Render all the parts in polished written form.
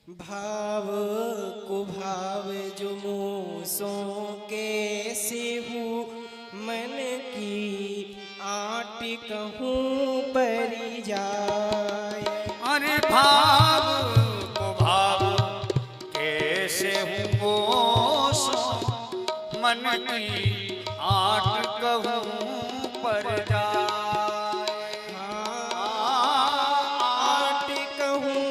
भाव को भाव जो मूसों के सिहु मन की आट कहूँ परि जाय। अरे भाव को भाव कैसे हूँ मन की आट कहूँ पर जाए। आट कहूँ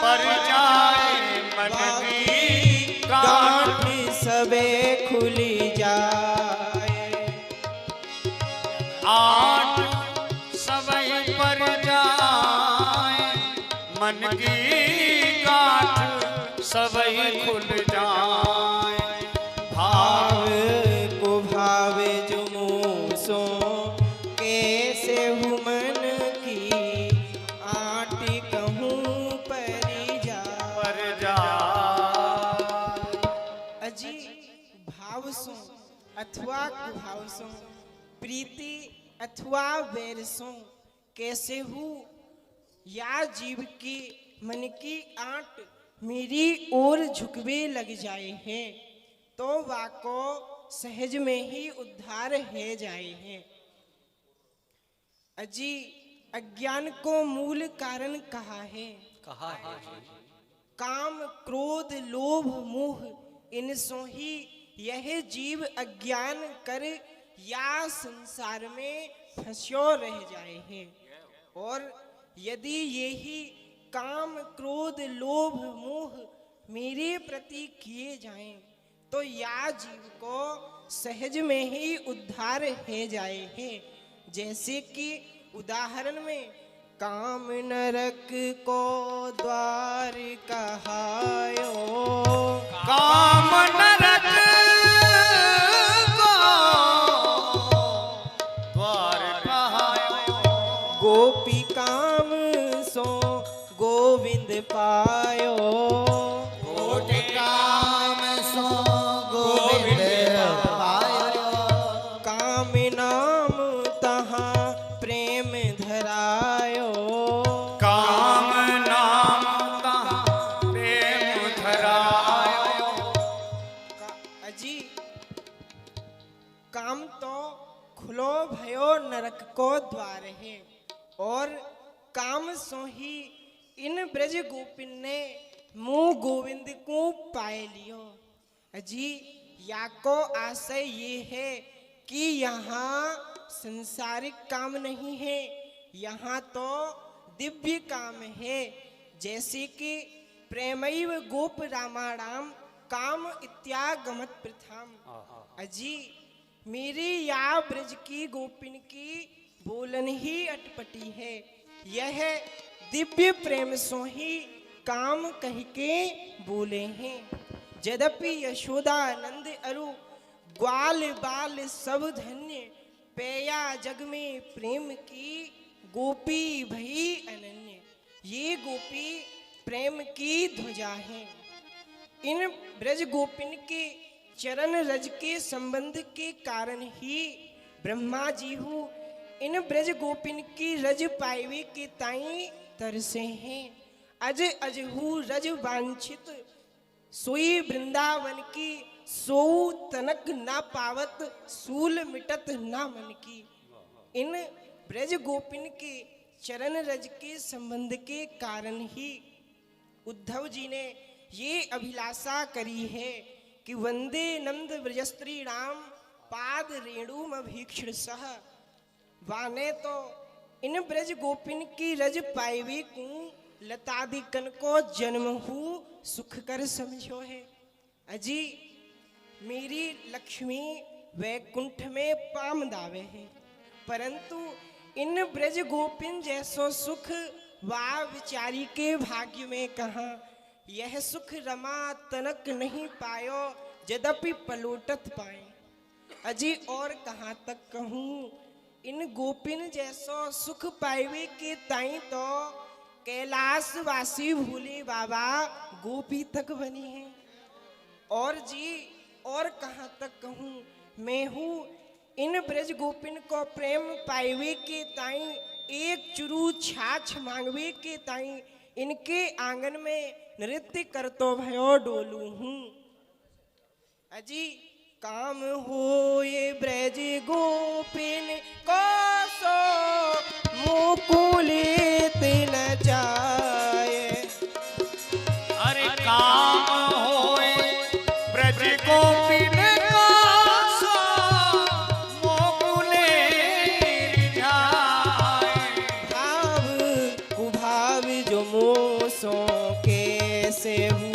पर जाए मन की गांठ सबे खुली जाए। आठ सबई पर जाए मन की गांठ सबई खुल जाए। भाव को भाव जो मूसों कैसे हूँ मन की आट कहूँ परि जाय। पर जाए अजी भाव सो अथवा कुभाव सो प्रीति अथवा वैर सो कैसे हूँ या जीव की मन की आंट मेरी ओर झुकवे लग जाए है तो वाको सहज में ही उद्धार है जाए है। अजी अज्ञान को मूल कारण कहा है काम क्रोध लोभ मोह इन सो ही यह जीव अज्ञान कर या संसार में फंस्यो रह जाए हैं। और यदि यही काम क्रोध लोभ मोह मेरे प्रति किए जाएं तो या जीव को सहज में ही उद्धार है जाए है। जैसे कि उदाहरण में काम नरक को द्वार कहायो। काम नरक को द्वार कहायो। गोपी काम सो गोविंद पायो। कोटि काम सो गोविंद पायो। काम नाम तहाँ प्रेम धरायो। काम नाम तहाँ प्रेम धरायो। अजी काम तो खुलो भयो नरक को द्वार है और काम सो ही इन ब्रज गोपिन ने मुँह गोविंद को पाए लियो। अजी या को आशय ये है कि यहाँ संसारिक काम नहीं है, यहाँ तो दिव्य काम है। जैसे कि प्रेमैव गोप रामाणाम काम इत्यागमत प्रथम। अजी मेरी या ब्रज की गोपिन की बोलन ही अटपटी है। यह दिव्य प्रेम सो ही काम कह के बोले हैं। यद्यपि यशोदानंद अरु ग्वाल बाल सब धन्य पेया जग में प्रेम की गोपी भई अनन्य। ये गोपी प्रेम की ध्वजा है। इन ब्रज गोपिन के चरण रज के संबंध के कारण ही ब्रह्मा जी हूँ इन ब्रज गोपिन की रज पाइवे के ताई तरसे हैं। अज अजहू रज वांछित सोई वृंदावन की सो तनक ना पावत सूल मिटत ना मन की। इन ब्रज गोपिन के चरण रज के संबंध के कारण ही उद्धव जी ने ये अभिलाषा करी है कि वंदे नंद ब्रजस्त्री नाम पाद रेणुम भीक्षण सह। वाने तो इन ब्रज गोपिन की रज पाइवे को लतादिकन को जन्म हु सुख कर समझो है। अजी मेरी लक्ष्मी वैकुंठ में पाम दावे है परंतु इन ब्रज गोपिन जैसो सुख वा विचारी के भाग्य में कहाँ। यह सुख रमा तनक नहीं पायो यद्यपि पलोटत पाए। अजी और कहाँ तक कहूँ इन गोपिन जैसो सुख पाइवे के ताई तो कैलाश वासी भूले बाबा गोपी तक बनी है। और जी और कहाँ तक कहूँ मैं हूँ इन ब्रज गोपिन को प्रेम पाइवे के ताई एक चुरू छाछ मांगवे के ताई इनके आंगन में नृत्य करतो भयो डोलू हूँ। अजी काम होए ब्रज गोपिन को सो मुकुलित न जाए। अरे काम होए ब्रज गोपिन का सो मोकुले रिझाए। भाव कुभाव जो मोसों के सेहु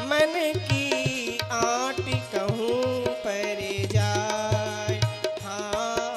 मन की आट कहूँ पर जाए। हाँ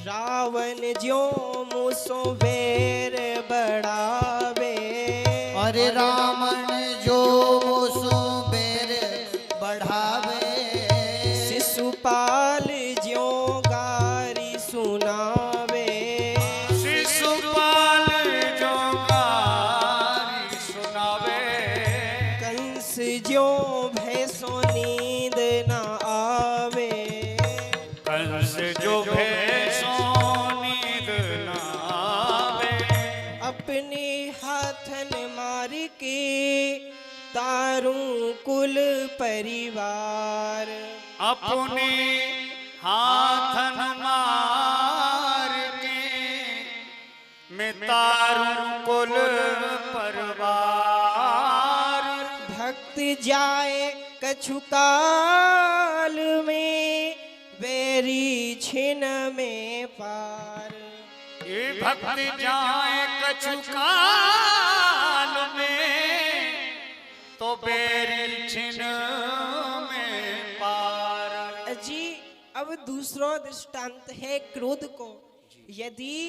रावण ज्यो मुसो बेर बढ़ावे। अरे रावण जो मुसो बेर बढ़ावे। शिशुपाल ज्यो गारी सुनावे। शिशुपाल जो गारी सुनावे। कंस ज्यो भैसो नींद न आवे। कंस जो भैसो नींद न आवे। अपने हाथन मार के तारूं कुल परिवार। अपने हाथन मार के मितारू कुल परिवार। भक्त जाए कछु काल में बेरी छिन में पार। ये भक्त जाए कछु काल में तो बेरी छिन में पार। जी अब दूसरा दृष्टांत है क्रोध को। यदि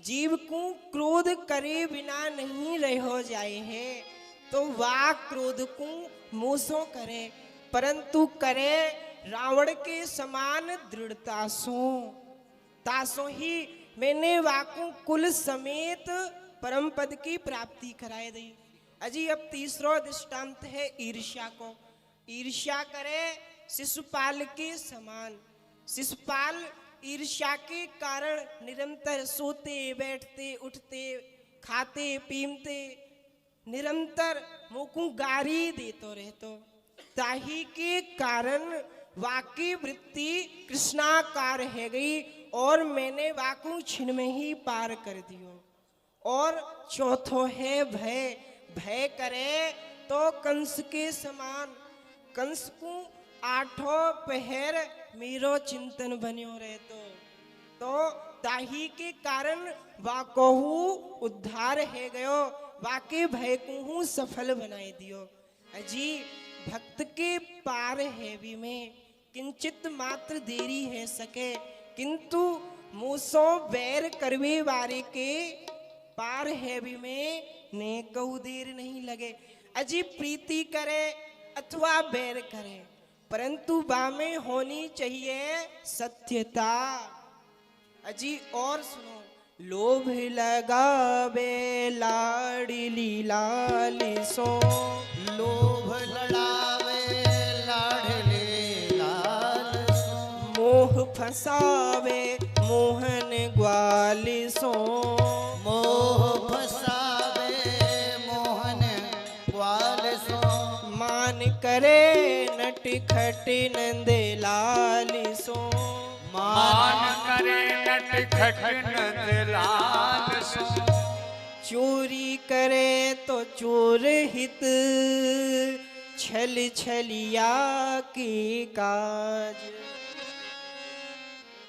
जीव को क्रोध करे बिना नहीं रहो जाए है तो वह क्रोध को मोसो करे, परंतु करे रावण के समान दृढ़ता सो। तासो ही मैंने वाकु कुल समेत परम पद की प्राप्ति कराए दी। अजी अब तीसरा दृष्टांत है ईर्ष्या को। ईर्ष्या करे शिशुपाल के समान। शिशुपाल ईर्ष्या के कारण निरंतर सोते बैठते उठते खाते पीमते निरंतर मोकू गारी देतो रहतो। ताही के कारण वाकी वृत्ति कृष्णाकार है गई और मैंने वाकू छिन में ही पार कर दियो। और चौथो है भय। भय करे तो कंस के समान। कंस को आठों पहर मेरो चिंतन बन्यो रहतो। तो ताही के कारण वाकोहू उद्धार है गयो। वाके भय को सफल बनाए दियो। अजी भक्त के पार हैवी में किंचित मात्र देरी है सके, किंतु मूसो बैर करवे वारे के पार हैवी में ने कहू देर नहीं लगे। अजी प्रीति करे अथवा बैर करे, परंतु बामे होनी चाहिए सत्यता। अजी और सुनो, लोभ लगावे लाडली लालिसो। लोभ लड़ावे लाडले लालसो। मोह फसावे मोहन ग्वालिसो। मोह फसावे मोहन ग्वालसो। मान करे नट खट नंद लालिसो। मान करे नट खट नंद लाल सो। चोरी करे तो चोर हित छल छलिया के काज।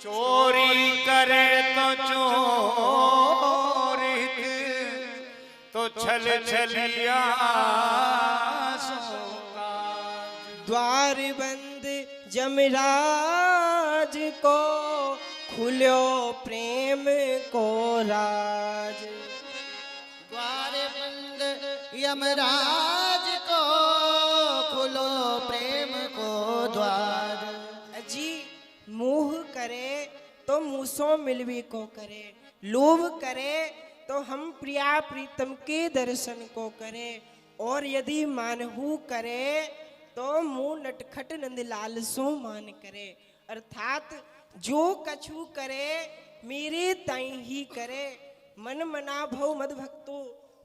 चोरी करे तो चोर हित तो छल छलिया सो काज। द्वार बंद जमराज को खुल्यो प्रेम को राज। द्वार बंद यमराज को खुलो प्रेम को द्वार। अजी मोह करे तो मूसो मिलवी को करे। लोभ करे तो हम प्रिया प्रीतम के दर्शन को करे। और यदि मानहू करे तो मुंह नटखट नंदलाल सो मान करे। अर्थात जो कछु करे मेरे ताई ही करे। मन मना भव मद भक्तो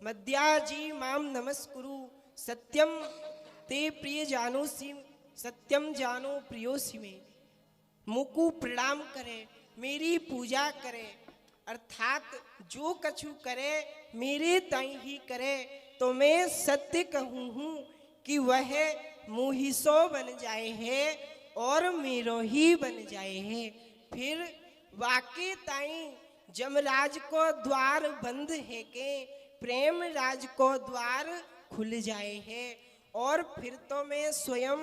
मद्याजी माम नमस्कुरु सत्यम ते प्रिय जानोसी सत्यम जानो प्रियोसी में। मुकु प्रणाम करे, मेरी पूजा करे, अर्थात जो कछु करे मेरे ताई ही करे, तो मैं सत्य कहूँ हूँ कि वह मुहिसो बन जाए है और मेरो ही बन जाए है। फिर वाके ताई जमराज को द्वार बंद है के प्रेम राज को द्वार खुल जाए है। और फिर तो मैं स्वयं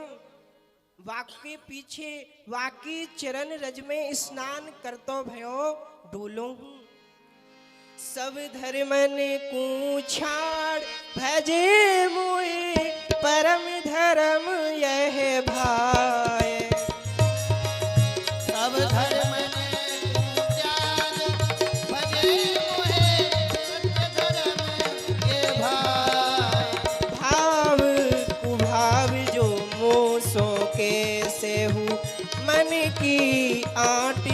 वाके पीछे वाके चरण रज में स्नान करतो भयो डोलो हूँ। सब धर्मन को छाड़ भजे मोए परम धर्म यह भाई। सब धर्म त्याग भजे मोहे सत्य धर्म ये भाई। भाव कुभाव जो मोसों के से हूँ मन की आट